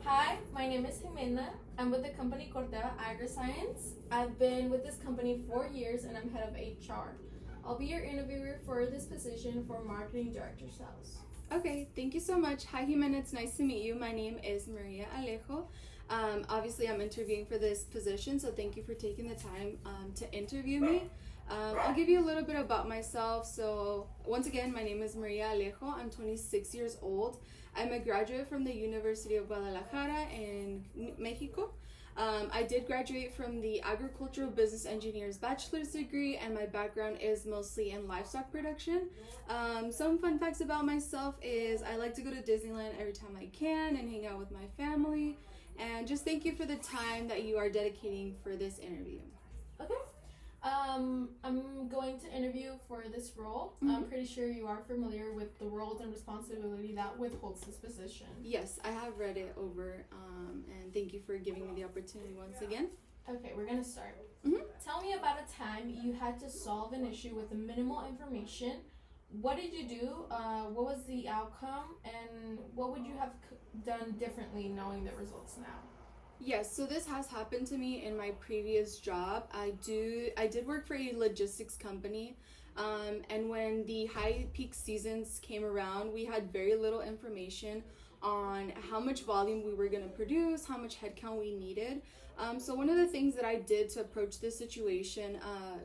Hi, my name is Jimena. I'm with the company Corteva AgriScience. I've been with this company 4 years and I'm head of HR. I'll be your interviewer for this position for Marketing Director Sales. Okay, thank you so much. Hi, Jimena. It's nice to meet you. My name is Maria Alejo. Obviously, I'm interviewing for this position, so thank you for taking the time to interview me. I'll give you a little bit about myself. So, once again, my name is Maria Alejo. I'm 26 years old. I'm a graduate from the University of Guadalajara in Mexico. I did graduate from the Agricultural Business Engineer's bachelor's degree, and my background is mostly in livestock production. Some fun facts about myself is I like to go to Disneyland every time I can and hang out with my family. And just thank you for the time that you are dedicating for this interview. Okay. I'm going to interview for this role. Mhm. I'm pretty sure you are familiar with the roles and responsibility that withholds this position. Yes, I have read it over, and thank you for giving me the opportunity once again. Okay, we're gonna start. Mhm. Tell me about a time you had to solve an issue with minimal information. What did you do? What was the outcome? And what would you have done differently knowing the results now? Yes, so this has happened to me in my previous job. I did work for a logistics company, and when the high peak seasons came around, we had very little information on how much volume we were going to produce, how much headcount we needed. So one of the things that I did to approach this situation,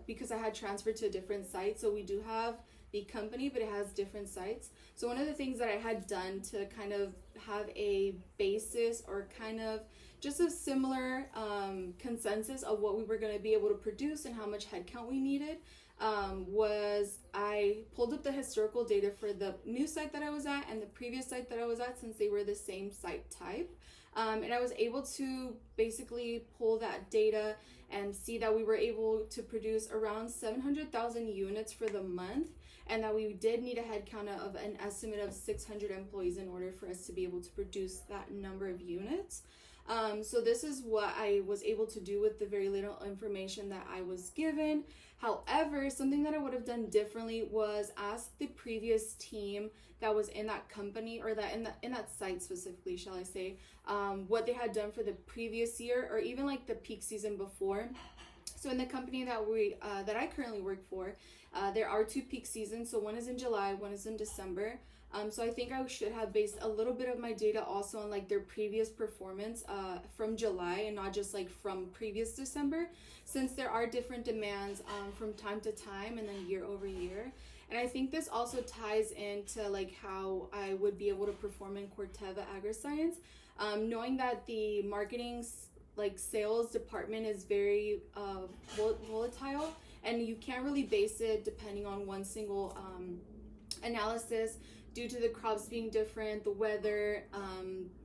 because I had transferred to a different site, so we do have the company, but it has different sites. So one of the things that I had done to kind of have a basis or kind of just a similar consensus of what we were going to be able to produce and how much headcount we needed was I pulled up the historical data for the new site that I was at and the previous site that I was at, since they were the same site type. And I was able to basically pull that data and see that we were able to produce around 700,000 units for the month, and that we did need a headcount of an estimate of 600 employees in order for us to be able to produce that number of units. So this is what I was able to do with the very little information that I was given. However, something that I would have done differently was ask the previous team that was in that company, or that in that site specifically, shall I say, what they had done for the previous year, or even like the peak season before. So in the company that I currently work for, there are two peak seasons. So one is in July, one is in December. So I think I should have based a little bit of my data also on like their previous performance from July, and not just like from previous December, since there are different demands from time to time and then year over year. And I think this also ties into like how I would be able to perform in Corteva AgriScience, knowing that the marketing like sales department is very volatile, and you can't really base it depending on one single analysis, due to the crops being different, the weather,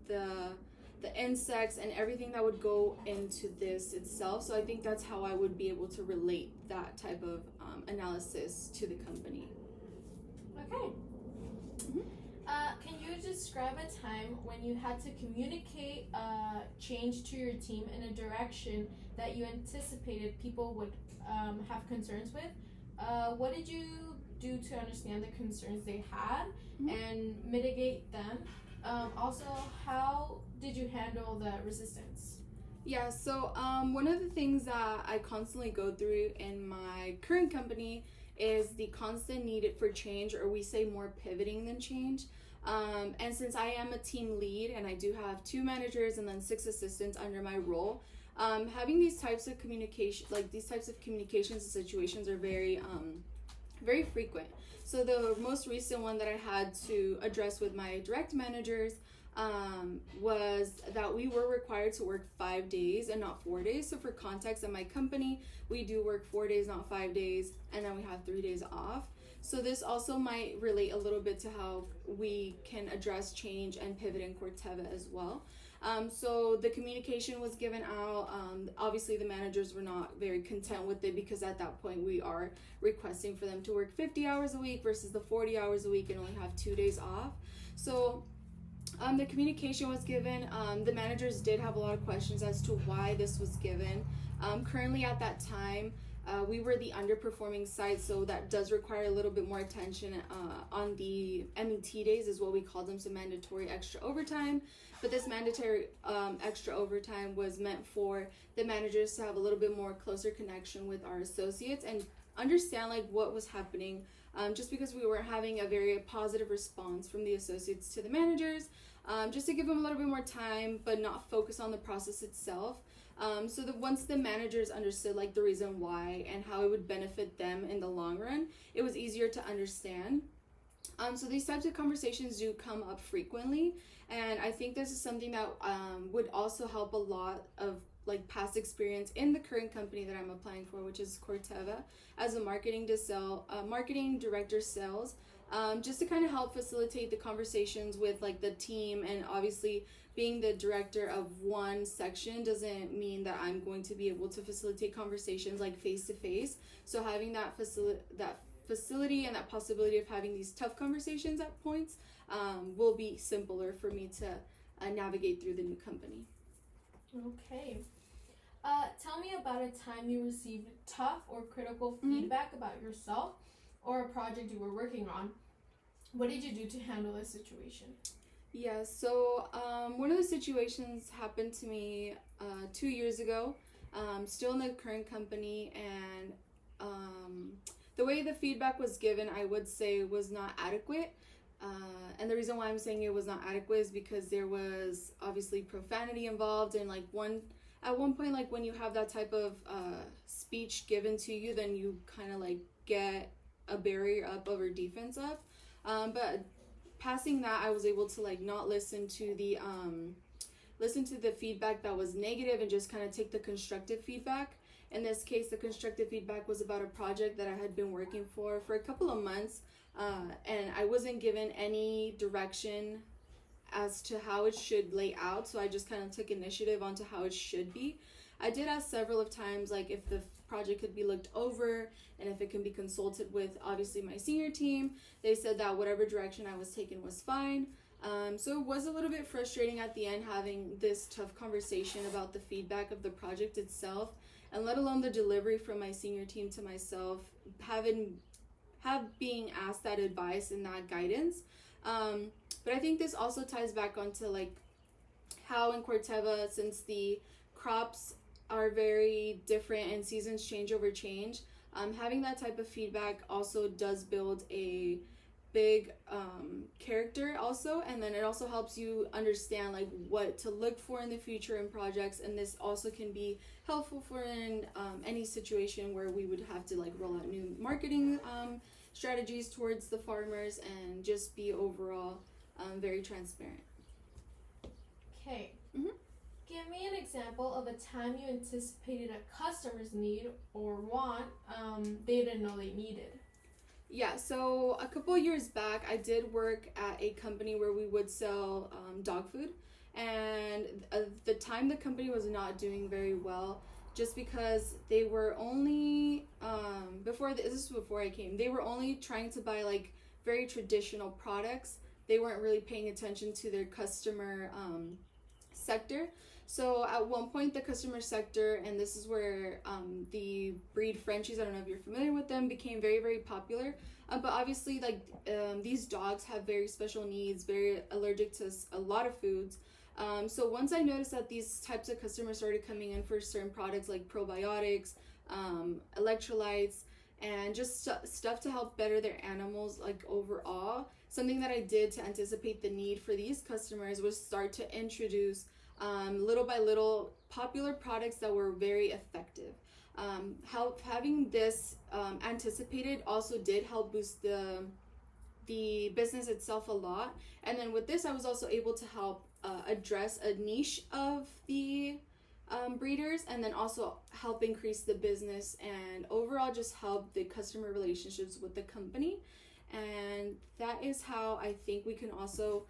the insects, and everything that would go into this itself. So I think that's how I would be able to relate that type of analysis to the company. Okay. Can you describe a time when you had to communicate change to your team in a direction that you anticipated people would have concerns with? What did you do to understand the concerns they had and mitigate them? Also, how did you handle the resistance? Yeah, so one of the things that I constantly go through in my current company is the constant need for change, or we say more pivoting than change. And since I am a team lead and I do have 2 managers and then 6 assistants under my role, having these types of communications and situations are very frequent. So the most recent one that I had to address with my direct managers was that we were required to work 5 days and not 4 days. So for context, at my company, we do work 4 days, not 5 days, and then we have 3 days off. So this also might relate a little bit to how we can address change and pivot in Corteva as well. So the communication was given out. Obviously, the managers were not very content with it, because at that point we are requesting for them to work 50 hours a week versus the 40 hours a week and only have 2 days off. So the communication was given. The managers did have a lot of questions as to why this was given. Currently at that time, we were the underperforming site, so that does require a little bit more attention on the MET days, is what we call them, so mandatory extra overtime. but this mandatory extra overtime was meant for the managers to have a little bit more closer connection with our associates and understand like what was happening, just because we were having a very positive response from the associates to the managers, just to give them a little bit more time but not focus on the process itself. So that once the managers understood like the reason why and how it would benefit them in the long run, it was easier to understand. So these types of conversations do come up frequently, and I think this is something that would also help a lot of like past experience in the current company that I'm applying for, which is Corteva, as a marketing director sales, just to kind of help facilitate the conversations with like the team. And obviously being the director of one section doesn't mean that I'm going to be able to facilitate conversations like face to face. So having that facility and that possibility of having these tough conversations at points will be simpler for me to navigate through the new company. Okay. Tell me about a time you received tough or critical feedback about yourself or a project you were working on. What did you do to handle this situation? Yeah, so one of the situations happened to me 2 years ago, still in the current company, and the way the feedback was given, I would say, was not adequate. And the reason why I'm saying it was not adequate is because there was obviously profanity involved, and like at one point, like when you have that type of speech given to you, then you kind of like get a barrier up over defense up. But passing that, I was able to like not listen to the feedback that was negative and just kind of take the constructive feedback. In this case, the constructive feedback was about a project that I had been working for a couple of months, and I wasn't given any direction as to how it should lay out, so I just kind of took initiative onto how it should be. I did ask several of times like if the project could be looked over and if it can be consulted with obviously my senior team. They said that whatever direction I was taking was fine. So it was a little bit frustrating at the end having this tough conversation about the feedback of the project itself, and let alone the delivery from my senior team to myself, being asked that advice and that guidance. But I think this also ties back onto like how in Corteva, since the crops are very different and seasons change over change, having that type of feedback also does build a big character also, and then it also helps you understand like what to look for in the future in projects. And this also can be helpful for in any situation where we would have to like roll out new marketing strategies towards the farmers and just be overall very transparent. Okay. Give me an example of a time you anticipated a customer's need or want they didn't know they needed. Yeah, so a couple of years back, I did work at a company where we would sell dog food, and at the time the company was not doing very well, just because they were only this was before I came, they were only trying to buy like very traditional products. They weren't really paying attention to their customer sector. So at one point, the customer sector, and this is where the breed Frenchies, I don't know if you're familiar with them, became very, very popular. But obviously, like these dogs have very special needs, very allergic to a lot of foods. So once I noticed that these types of customers started coming in for certain products like probiotics, electrolytes, and just stuff to help better their animals, like overall, something that I did to anticipate the need for these customers was start to introduce little by little popular products that were very effective. Having this anticipated also did help boost the business itself a lot. And then with this, I was also able to help address a niche of the breeders, and then also help increase the business and overall just help the customer relationships with the company. And that is how I think we can also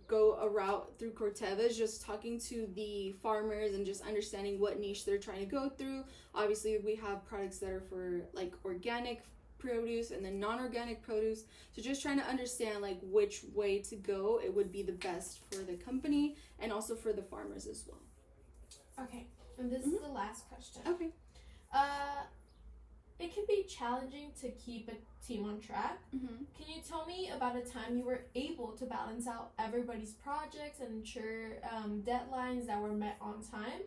go a route through Corteva, is just talking to the farmers and just understanding what niche they're trying to go through. Obviously, we have products that are for like organic produce and then non-organic produce, so just trying to understand like which way to go it would be the best for the company and also for the farmers as well. Okay, and this is the last question. Okay. it can be challenging to keep a team on track. Mm-hmm. Can you tell me about a time you were able to balance out everybody's projects and ensure deadlines that were met on time?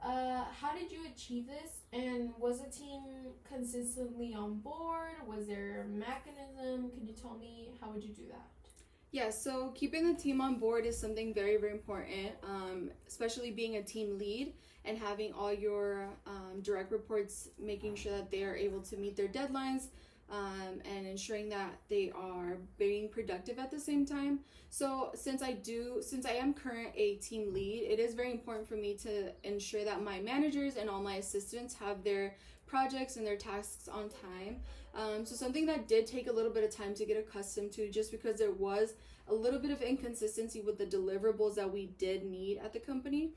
How did you achieve this? And was the team consistently on board? Was there a mechanism? Can you tell me how would you do that? Yeah, so keeping the team on board is something very, very important, especially being a team lead and having all your direct reports, making sure that they are able to meet their deadlines, and ensuring that they are being productive at the same time. So since I am current a team lead, it is very important for me to ensure that my managers and all my assistants have their projects and their tasks on time. So something that did take a little bit of time to get accustomed to, just because there was a little bit of inconsistency with the deliverables that we did need at the company,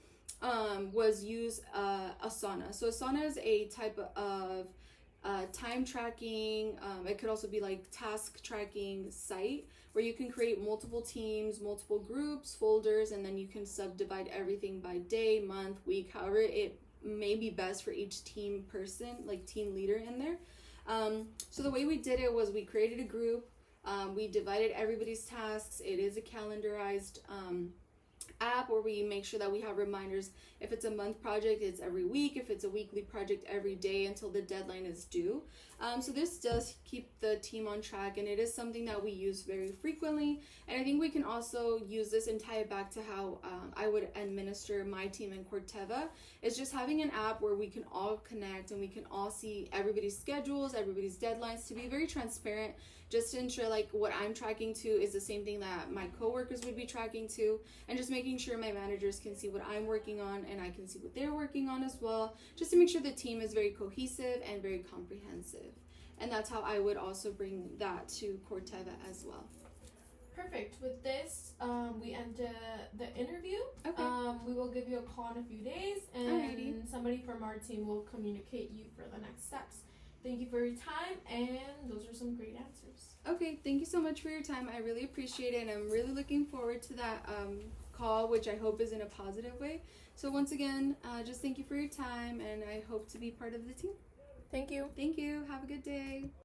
was use Asana. So Asana is a type of time tracking. It could also be like task tracking site where you can create multiple teams, multiple groups, folders, and then you can subdivide everything by day, month, week, however it may be best for each team person, like team leader in there. So the way we did it was we created a group, we divided everybody's tasks. It is a calendarized app where we make sure that we have reminders. If it's a month project, it's every week. If it's a weekly project, every day until the deadline is due. So this does keep the team on track, and it is something that we use very frequently. And I think we can also use this and tie it back to how I would administer my team in Corteva. It's just having an app where we can all connect and we can all see everybody's schedules, everybody's deadlines, to be very transparent, just to ensure like what I'm tracking to is the same thing that my coworkers would be tracking to, and just making sure my managers can see what I'm working on and I can see what they're working on as well, just to make sure the team is very cohesive and very comprehensive. And that's how I would also bring that to Corteva as well. Perfect. With this, we end the interview. Okay. We will give you a call in a few days, and Alrighty. somebody from our team will communicate you for the next steps. Thank you for your time, and those are some great answers. Okay, thank you so much for your time. I really appreciate it, and I'm really looking forward to that call, which I hope is in a positive way. So once again, just thank you for your time, and I hope to be part of the team. Thank you. Thank you. Have a good day.